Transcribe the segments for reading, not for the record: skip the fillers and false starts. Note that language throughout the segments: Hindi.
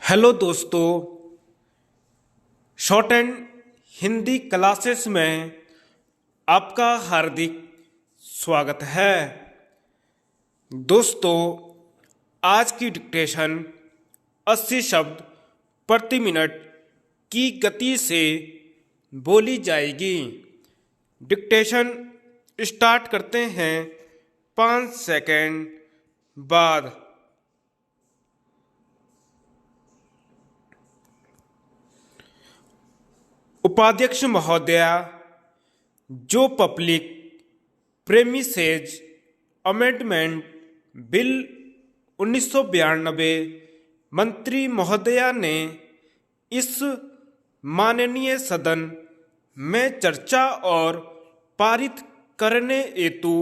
हेलो दोस्तों, शॉर्ट एंड हिंदी क्लासेस में आपका हार्दिक स्वागत है। दोस्तों, आज की डिक्टेशन 80 शब्द प्रति मिनट की गति से बोली जाएगी। डिक्टेशन स्टार्ट करते हैं 5 सेकंड बाद। उपाध्यक्ष महोदया, जो पब्लिक प्रेमिसेज अमेंडमेंट बिल 1992 मंत्री महोदया ने इस माननीय सदन में चर्चा और पारित करने हेतु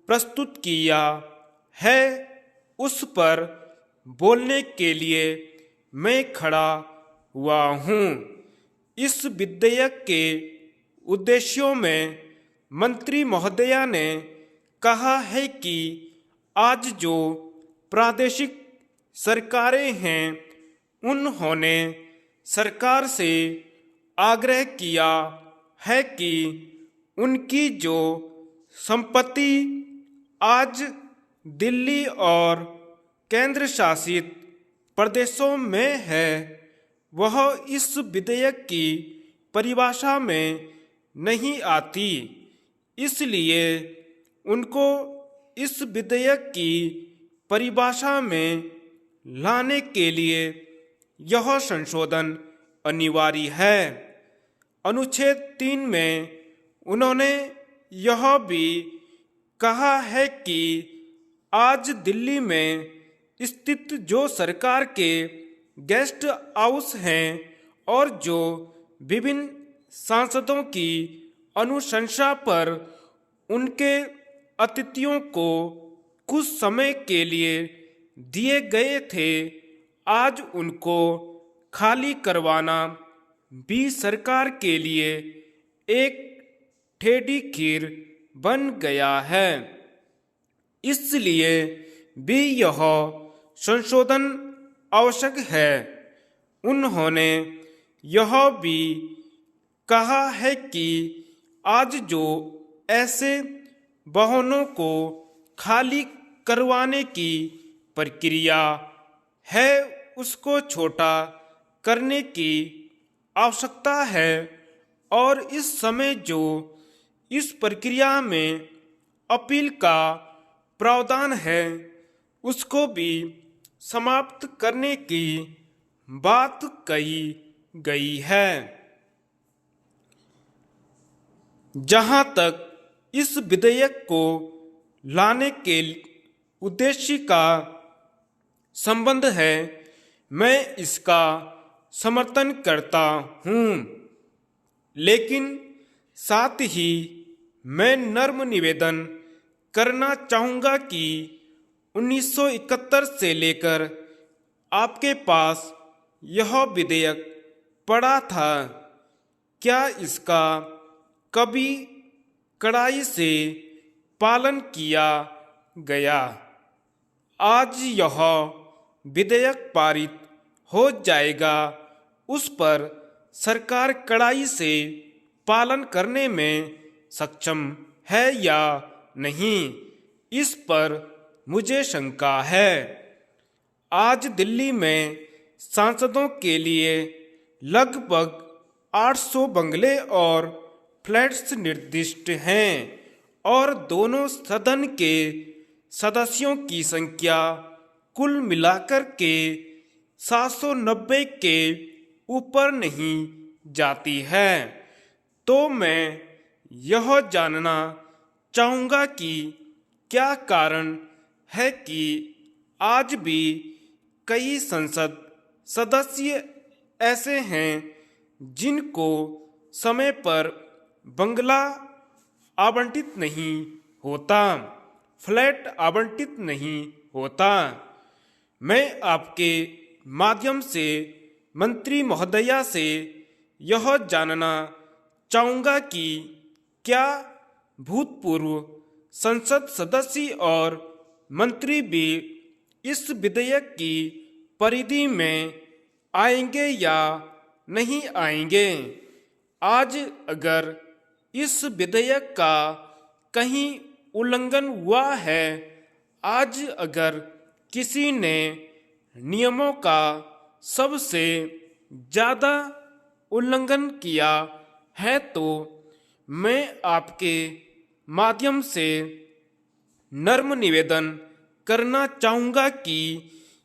प्रस्तुत किया है, उस पर बोलने के लिए मैं खड़ा हुआ हूँ। इस विधेयक के उद्देश्यों में मंत्री महोदया ने कहा है कि आज जो प्रादेशिक सरकारें हैं, उन्होंने सरकार से आग्रह किया है कि उनकी जो संपत्ति आज दिल्ली और केंद्र शासित प्रदेशों में है, वह इस विधेयक की परिभाषा में नहीं आती। इसलिए उनको इस विधेयक की परिभाषा में लाने के लिए यह संशोधन अनिवार्य है। अनुच्छेद 3 में उन्होंने यह भी कहा है कि आज दिल्ली में स्थित जो सरकार के गेस्ट हाउस हैं और जो विभिन्न सांसदों की अनुशंसा पर उनके अतिथियों को कुछ समय के लिए दिए गए थे, आज उनको खाली करवाना भी सरकार के लिए एक टेढ़ी खीर बन गया है। इसलिए भी यह संशोधन आवश्यक है। उन्होंने यह भी कहा है कि आज जो ऐसे वाहनों को खाली करवाने की प्रक्रिया है, उसको छोटा करने की आवश्यकता है और इस समय जो इस प्रक्रिया में अपील का प्रावधान है, उसको भी समाप्त करने की बात कही गई है। जहां तक इस विधेयक को लाने के उद्देश्य का संबंध है, मैं इसका समर्थन करता हूं, लेकिन साथ ही मैं नम्र निवेदन करना चाहूंगा कि 1971 से लेकर आपके पास यह विधेयक पड़ा था। क्या इसका कभी कड़ाई से पालन किया गया? आज यह विधेयक पारित हो जाएगा, उस पर सरकार कड़ाई से पालन करने में सक्षम है या नहीं, इस पर मुझे शंका है। आज दिल्ली में सांसदों के लिए लगभग 800 बंगले और फ्लैट्स निर्दिष्ट हैं और दोनों सदन के सदस्यों की संख्या कुल मिलाकर के 790 के ऊपर नहीं जाती है। तो मैं यह जानना चाहूँगा कि क्या कारण है कि आज भी कई संसद सदस्य ऐसे हैं जिनको समय पर बंगला आवंटित नहीं होता, फ्लैट आवंटित नहीं होता। मैं आपके माध्यम से मंत्री महोदया से यह जानना चाहूँगा कि क्या भूतपूर्व संसद सदस्य और मंत्री भी इस विधेयक की परिधि में आएंगे या नहीं आएंगे। आज अगर इस विधेयक का कहीं उल्लंघन हुआ है, आज अगर किसी ने नियमों का सबसे ज़्यादा उल्लंघन किया है, तो मैं आपके माध्यम से नर्म निवेदन करना चाहूँगा कि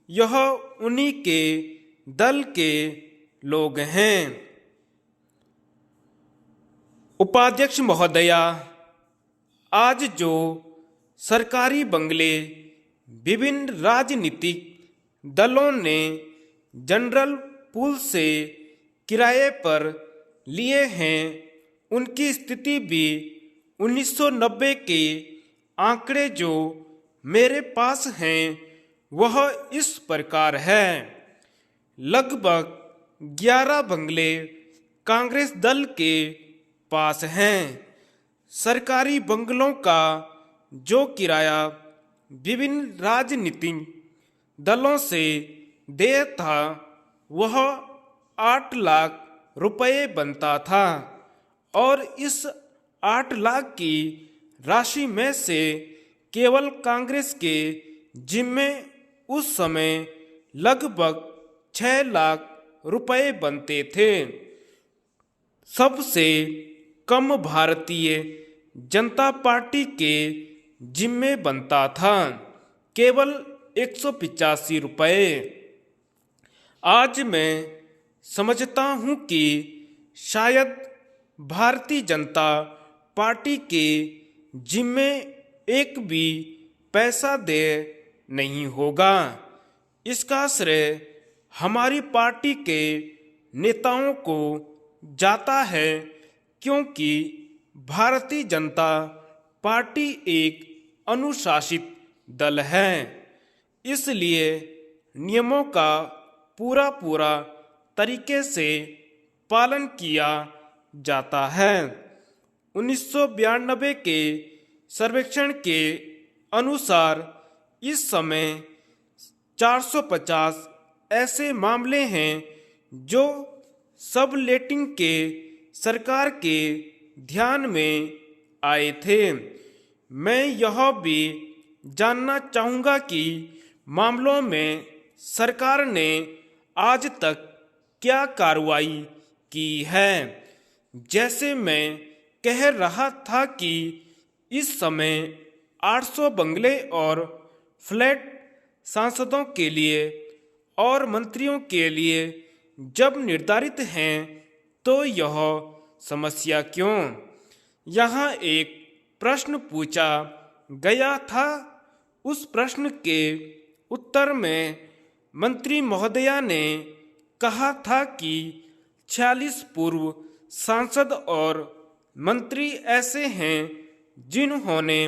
यह उन्हीं के दल के लोग हैं। उपाध्यक्ष महोदया, आज जो सरकारी बंगले विभिन्न राजनीतिक दलों ने जनरल पूल से किराए पर लिए हैं, उनकी स्थिति भी 1990 के आंकड़े जो मेरे पास हैं वह इस प्रकार है। लगभग 11 बंगले कांग्रेस दल के पास हैं। सरकारी बंगलों का जो किराया विभिन्न राजनीतिक दलों से देय था वह 8 लाख रुपए बनता था, और इस 8 लाख की राशि में से केवल कांग्रेस के जिम्मे उस समय लगभग 6 लाख रुपए बनते थे। सबसे कम भारतीय जनता पार्टी के जिम्मे बनता था केवल 185 रुपए। आज मैं समझता हूँ कि शायद भारतीय जनता पार्टी के जिम्मे एक भी पैसा देय नहीं होगा। इसका श्रेय हमारी पार्टी के नेताओं को जाता है, क्योंकि भारतीय जनता पार्टी एक अनुशासित दल है। इसलिए नियमों का पूरा तरीके से पालन किया जाता है। 1992 के सर्वेक्षण के अनुसार इस समय 450 ऐसे मामले हैं जो सबलेटिंग के सरकार के ध्यान में आए थे। मैं यह भी जानना चाहूँगा कि मामलों में सरकार ने आज तक क्या कार्रवाई की है। जैसे मैं कह रहा था कि इस समय 800 बंगले और फ्लैट सांसदों के लिए और मंत्रियों के लिए जब निर्धारित हैं, तो यह समस्या क्यों? यहाँ एक प्रश्न पूछा गया था। उस प्रश्न के उत्तर में मंत्री महोदया ने कहा था कि 46 पूर्व सांसद और मंत्री ऐसे हैं जिन्होंने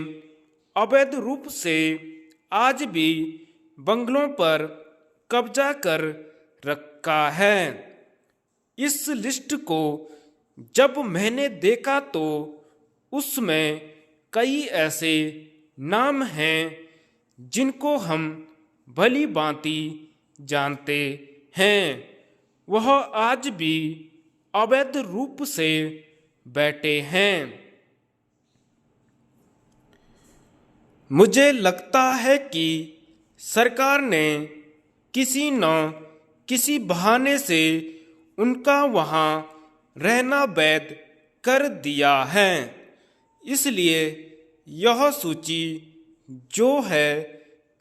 अवैध रूप से आज भी बंगलों पर कब्जा कर रखा है। इस लिस्ट को जब मैंने देखा तो उसमें कई ऐसे नाम हैं जिनको हम भली भांति जानते हैं। वह आज भी अवैध रूप से बैठे हैं। मुझे लगता है कि सरकार ने किसी न किसी बहाने से उनका वहाँ रहना वैध कर दिया है। इसलिए यह सूची जो है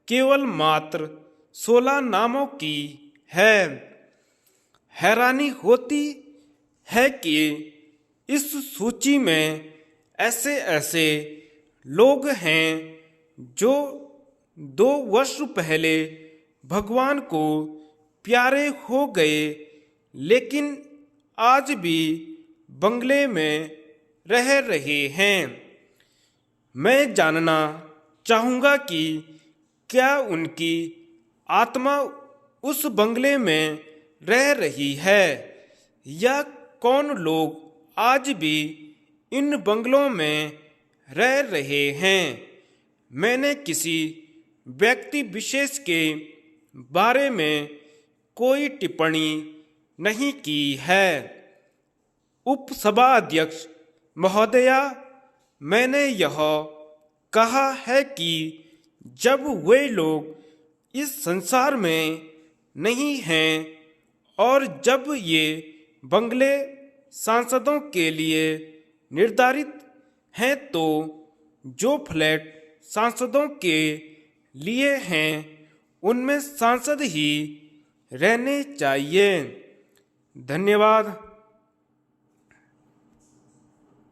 केवल मात्र 16 नामों की है। हैरानी होती है कि इस सूची में ऐसे ऐसे लोग हैं जो 2 वर्ष पहले भगवान को प्यारे हो गए, लेकिन आज भी बंगले में रह रहे हैं। मैं जानना चाहूँगा कि क्या उनकी आत्मा उस बंगले में रह रही है, या कौन लोग आज भी इन बंगलों में रह रहे हैं। मैंने किसी व्यक्ति विशेष के बारे में कोई टिप्पणी नहीं की है। उपसभा अध्यक्ष महोदया, मैंने यह कहा है कि जब वे लोग इस संसार में नहीं हैं और जब ये बंगले सांसदों के लिए निर्धारित हैं, तो जो फ्लैट सांसदों के लिए हैं उनमें सांसद ही रहने चाहिए। धन्यवाद।